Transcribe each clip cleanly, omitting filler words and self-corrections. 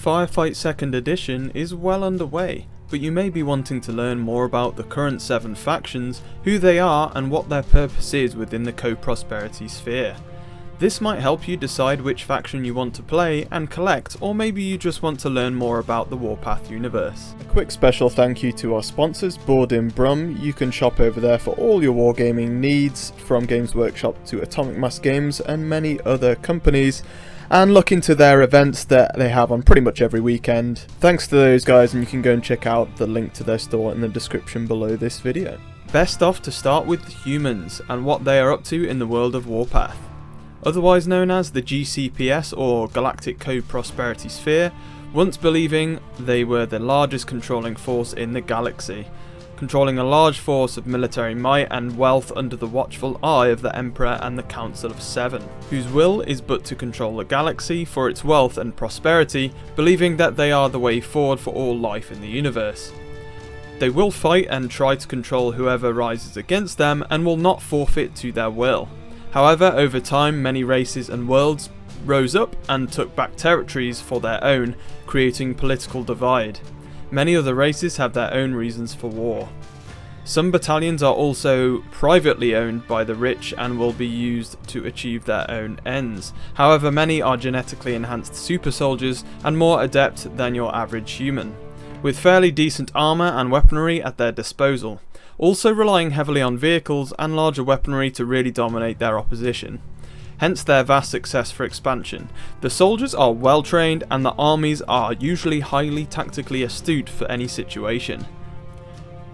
Firefight 2nd edition is well underway, but you may be wanting to learn more about the current 7 factions, who they are and what their purpose is within the co-prosperity sphere. This might help you decide which faction you want to play and collect, or maybe you just want to learn more about the Warpath universe. A quick special thank you to our sponsors, Board in Brum. You can shop over there for all your wargaming needs, from Games Workshop to Atomic Mass Games and many other companies, and look into their events that they have on pretty much every weekend. Thanks to those guys, and you can go and check out the link to their store in the description below this video. Best off to start with the humans and what they are up to in the world of Warpath. Otherwise known as the GCPS or Galactic Co-Prosperity Sphere, once believing they were the largest controlling force in the galaxy, controlling a large force of military might and wealth under the watchful eye of the Emperor and the Council of 7, whose will is but to control the galaxy for its wealth and prosperity, believing that they are the way forward for all life in the universe. They will fight and try to control whoever rises against them and will not forfeit to their will. However, over time many races and worlds rose up and took back territories for their own, creating political divide. Many other races have their own reasons for war. Some battalions are also privately owned by the rich and will be used to achieve their own ends. However, many are genetically enhanced super soldiers and more adept than your average human, with fairly decent armour and weaponry at their disposal, also relying heavily on vehicles and larger weaponry to really dominate their opposition. Hence their vast success for expansion. The soldiers are well trained and the armies are usually highly tactically astute for any situation,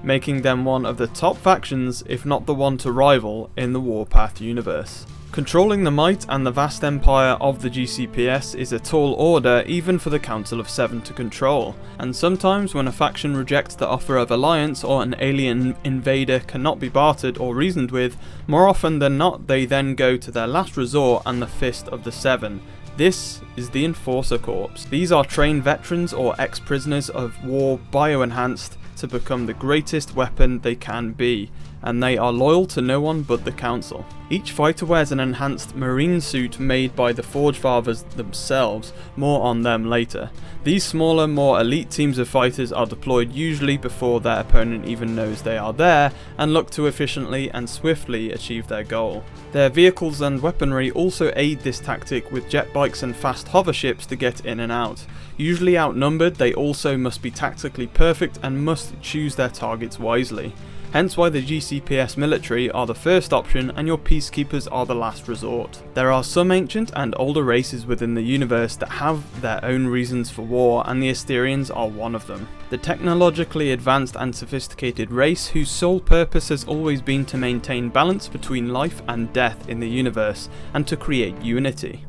making them one of the top factions, if not the one to rival, in the Warpath universe. Controlling the might and the vast empire of the GCPS is a tall order even for the Council of 7 to control, and sometimes when a faction rejects the offer of alliance or an alien invader cannot be bartered or reasoned with, more often than not they then go to their last resort and the Fist of the 7. This is the Enforcer Corps. These are trained veterans or ex-prisoners of war bioenhanced to become the greatest weapon they can be, and they are loyal to no one but the Council. Each fighter wears an enhanced marine suit made by the Forge Fathers themselves, more on them later. These smaller, more elite teams of fighters are deployed usually before their opponent even knows they are there, and look to efficiently and swiftly achieve their goal. Their vehicles and weaponry also aid this tactic, with jet bikes and fast hover ships to get in and out. Usually outnumbered, they also must be tactically perfect and must choose their targets wisely. Hence why the GCPS military are the first option and your peacekeepers are the last resort. There are some ancient and older races within the universe that have their own reasons for war, and the Asterians are one of them. The technologically advanced and sophisticated race whose sole purpose has always been to maintain balance between life and death in the universe and to create unity.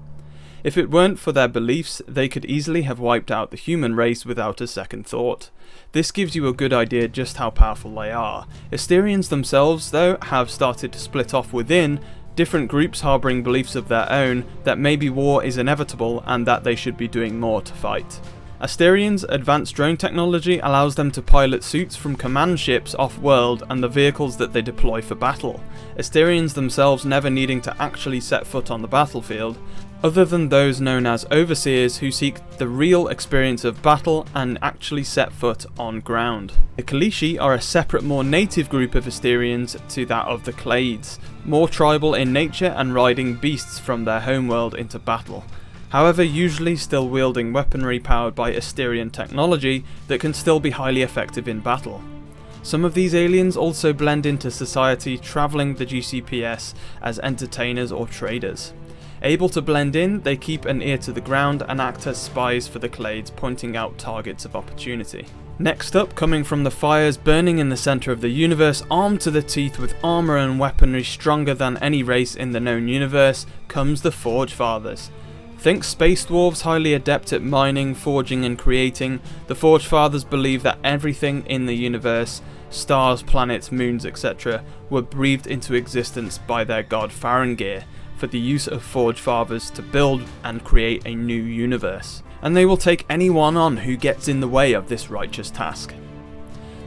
If it weren't for their beliefs, they could easily have wiped out the human race without a second thought. This gives you a good idea just how powerful they are. Asterians themselves, though, have started to split off within, different groups harbouring beliefs of their own that maybe war is inevitable and that they should be doing more to fight. Asterians' advanced drone technology allows them to pilot suits from command ships off-world and the vehicles that they deploy for battle. Asterians themselves never needing to actually set foot on the battlefield, other than those known as overseers who seek the real experience of battle and actually set foot on ground. The Kalishi are a separate, more native group of Asterians to that of the Clades, more tribal in nature and riding beasts from their homeworld into battle. However, usually still wielding weaponry powered by Asterian technology that can still be highly effective in battle. Some of these aliens also blend into society, travelling the GCPS as entertainers or traders. Able to blend in, they keep an ear to the ground and act as spies for the Clades, pointing out targets of opportunity. Next up, coming from the fires burning in the centre of the universe, armed to the teeth with armour and weaponry stronger than any race in the known universe, comes the Forge Fathers. Think space dwarves highly adept at mining, forging and creating. The Forge Fathers believe that everything in the universe, stars, planets, moons, etc., were breathed into existence by their god Farangir, for the use of Forge Fathers to build and create a new universe, and they will take anyone on who gets in the way of this righteous task.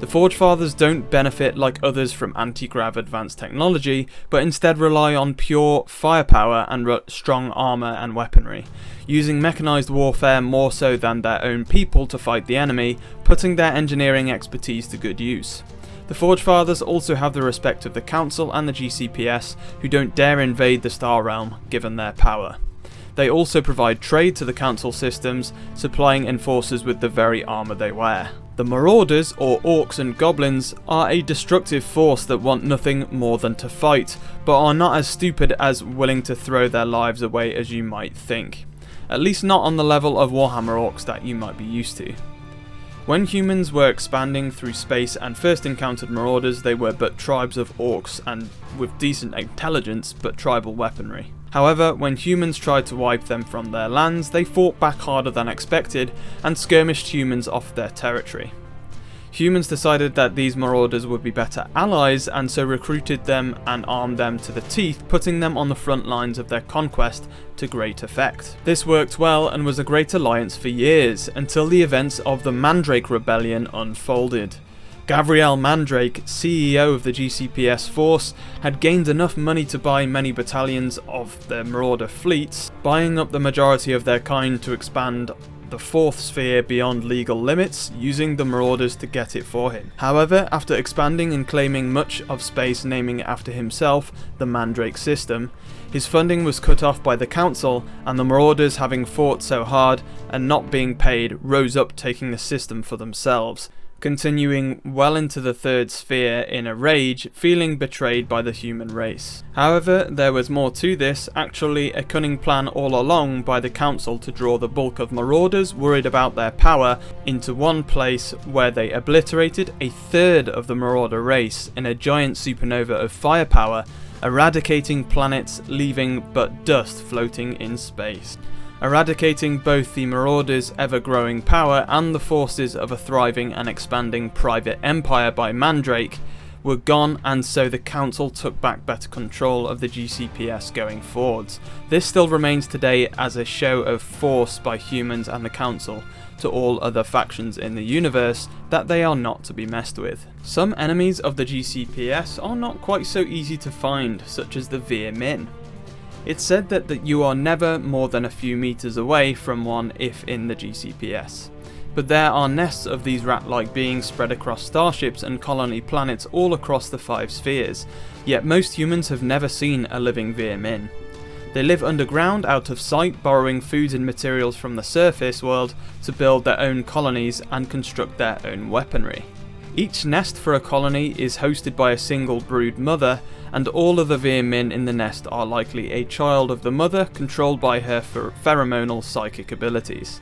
The Forge Fathers don't benefit like others from anti-grav advanced technology, but instead rely on pure firepower and strong armour and weaponry, using mechanised warfare more so than their own people to fight the enemy, putting their engineering expertise to good use. The Forge Fathers also have the respect of the Council and the GCPS, who don't dare invade the Star Realm given their power. They also provide trade to the Council systems, supplying enforcers with the very armour they wear. The Marauders, or Orcs and Goblins, are a destructive force that want nothing more than to fight, but are not as stupid as willing to throw their lives away as you might think. At least not on the level of Warhammer Orcs that you might be used to. When humans were expanding through space and first encountered Marauders, they were but tribes of Orcs and with decent intelligence but tribal weaponry. However, when humans tried to wipe them from their lands, they fought back harder than expected and skirmished humans off their territory. Humans decided that these Marauders would be better allies and so recruited them and armed them to the teeth, putting them on the front lines of their conquest to great effect. This worked well and was a great alliance for years, until the events of the Mandrake Rebellion unfolded. Gavriel Mandrake, CEO of the GCPS force, had gained enough money to buy many battalions of the Marauder fleets, buying up the majority of their kind to expand the fourth sphere beyond legal limits, using the Marauders to get it for him. However, after expanding and claiming much of space, naming it after himself, the Mandrake system, his funding was cut off by the Council, and the Marauders, having fought so hard and not being paid, rose up taking the system for themselves, continuing well into the third sphere in a rage, feeling betrayed by the human race. However, there was more to this, actually a cunning plan all along by the Council to draw the bulk of Marauders worried about their power into one place, where they obliterated a third of the Marauder race in a giant supernova of firepower, eradicating planets, leaving but dust floating in space. Eradicating both the Marauders' ever-growing power and the forces of a thriving and expanding private empire by Mandrake were gone, and so the Council took back better control of the GCPS going forwards. This still remains today as a show of force by humans and the Council to all other factions in the universe that they are not to be messed with. Some enemies of the GCPS are not quite so easy to find, such as the Veermin. It's said that you are never more than a few meters away from one if in the GCPS. But there are nests of these rat-like beings spread across starships and colony planets all across the 5 spheres, yet most humans have never seen a living Veermin. They live underground, out of sight, borrowing food and materials from the surface world to build their own colonies and construct their own weaponry. Each nest for a colony is hosted by a single brood mother, and all of the Veermin in the nest are likely a child of the mother, controlled by her pheromonal psychic abilities.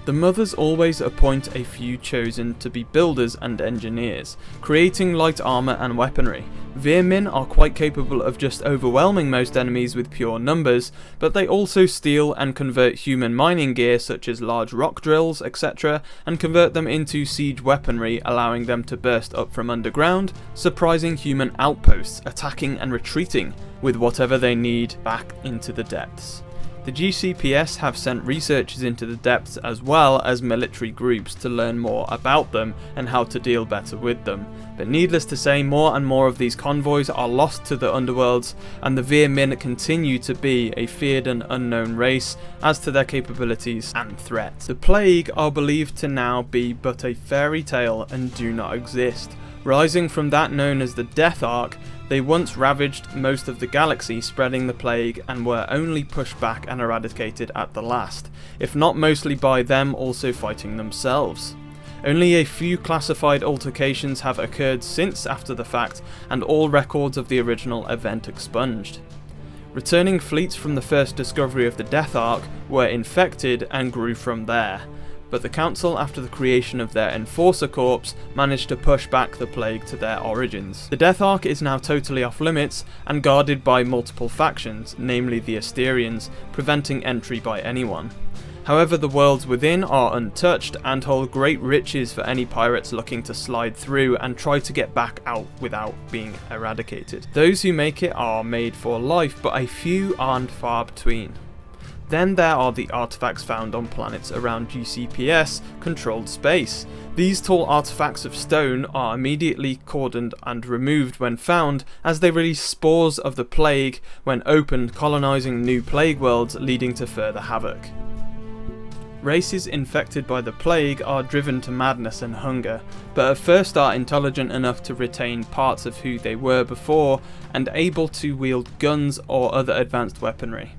The mothers always appoint a few chosen to be builders and engineers, creating light armour and weaponry. Veermin are quite capable of just overwhelming most enemies with pure numbers, but they also steal and convert human mining gear such as large rock drills, etc., and convert them into siege weaponry, allowing them to burst up from underground, surprising human outposts, attacking and retreating with whatever they need back into the depths. The GCPS have sent researchers into the depths as well as military groups to learn more about them and how to deal better with them, but needless to say, more and more of these convoys are lost to the underworlds, and the Veermin continue to be a feared and unknown race as to their capabilities and threats. The Plague are believed to now be but a fairy tale and do not exist. Rising from that known as the Death Ark, they once ravaged most of the galaxy, spreading the plague, and were only pushed back and eradicated at the last, if not mostly by them also fighting themselves. Only a few classified altercations have occurred since after the fact, and all records of the original event expunged. Returning fleets from the first discovery of the Death Ark were infected and grew from there, but the Council, after the creation of their Enforcer Corps, managed to push back the plague to their origins. The Death Ark is now totally off limits and guarded by multiple factions, namely the Asterians, preventing entry by anyone. However, the worlds within are untouched and hold great riches for any pirates looking to slide through and try to get back out without being eradicated. Those who make it are made for life, but a few aren't far between. Then there are the artifacts found on planets around GCPS controlled space. These tall artifacts of stone are immediately cordoned and removed when found, as they release spores of the plague when opened, colonizing new plague worlds, leading to further havoc. Races infected by the plague are driven to madness and hunger, but at first are intelligent enough to retain parts of who they were before and able to wield guns or other advanced weaponry.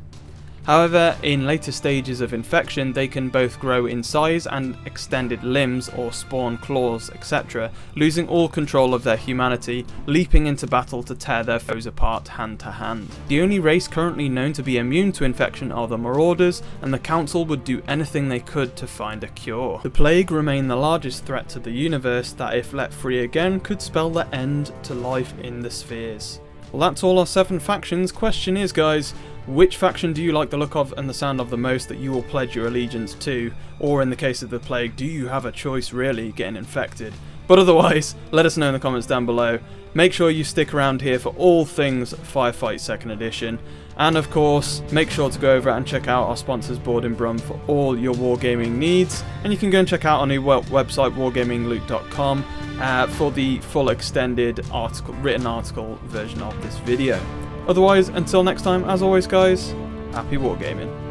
However, in later stages of infection, they can both grow in size and extended limbs or spawn claws, etc., losing all control of their humanity, leaping into battle to tear their foes apart hand to hand. The only race currently known to be immune to infection are the Marauders, and the Council would do anything they could to find a cure. The plague remain the largest threat to the universe that, if let free again, could spell the end to life in the spheres. Well, that's all our 7 factions. Question is, guys, which faction do you like the look of and the sound of the most that you will pledge your allegiance to? Or in the case of the plague, do you have a choice really getting infected? But otherwise, let us know in the comments down below. Make sure you stick around here for all things Firefight 2nd Edition. And of course, make sure to go over and check out our sponsors Board and Brum for all your wargaming needs. And you can go and check out our new website, wargamingloot.com, for the full extended written article version of this video. Otherwise, until next time, as always guys, happy wargaming.